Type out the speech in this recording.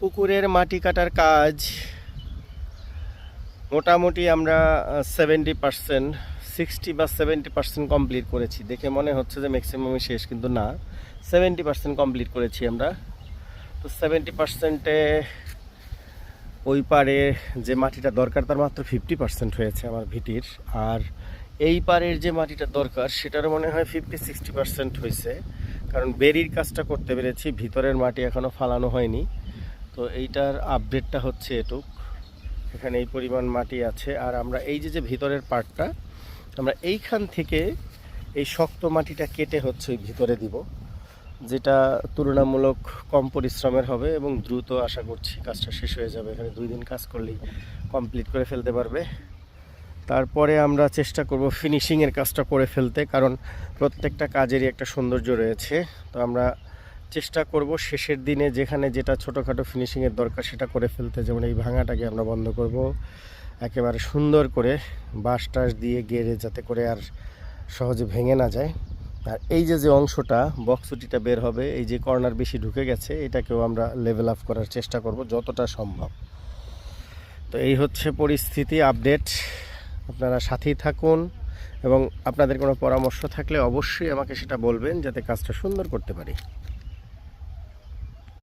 পুকুরের মাটি কাটার কাজ মোটামুটি আমরা 70%, 60 বা 70% কমপ্লিট করেছি। দেখে মনে হচ্ছে যে ম্যাক্সিমামই শেষ, কিন্তু না, 70% কমপ্লিট করেছি আমরা। তো 70%-এ ওই পারে যে মাটিটা দরকার তার মাত্র 50% হয়েছে আমার ভিটির। আর এই পারের যে মাটিটা দরকার সেটারও মনে হয় 50-60% হয়েছে, কারণ বেরির কাজটা করতে পেরেছি, ভিতরের মাটি এখনও ফালানো হয়নি। তো এইটার আপডেটটা হচ্ছে এটুক, এখানে এই পরিমাণ মাটি আছে। আর আমরা এই যে ভিতরের পার্টটা, আমরা এইখান থেকে এই শক্ত মাটিটা কেটে হচ্ছে ওই ভিতরে দিব, যেটা তুলনামূলক কম পরিশ্রমের হবে এবং দ্রুত আশা করছি কাজটা শেষ হয়ে যাবে। এখানে 2 দিন কাজ করলেই কমপ্লিট করে ফেলতে পারবে। তারপরে আমরা চেষ্টা করব ফিনিশিংয়ের কাজটা করে ফেলতে, কারণ প্রত্যেকটা কাজেরই একটা সৌন্দর্য রয়েছে। তো আমরা চেষ্টা করব শেষের দিনে যেখানে যেটা ছোটোখাটো ফিনিশিংয়ের দরকার সেটা করে ফেলতে। যেমন এই ভাঙাটাকে আমরা বন্ধ করব একেবারে সুন্দর করে বাঁশ টাস দিয়ে গেড়ে, যাতে করে আর সহজে ভেঙে না যায়। আর এই যে অংশটা বক্সুটিটা বের হবে, এই যে কর্নার বেশি ঢুকে গেছে, এটাকেও আমরা লেভেল আপ করার চেষ্টা করব যতটা সম্ভব। তো এই হচ্ছে পরিস্থিতি আপডেট। আপনারা সাথেই থাকুন এবং আপনাদের কোনো পরামর্শ থাকলে অবশ্যই আমাকে সেটা বলবেন, যাতে কাজটা সুন্দর করতে পারি।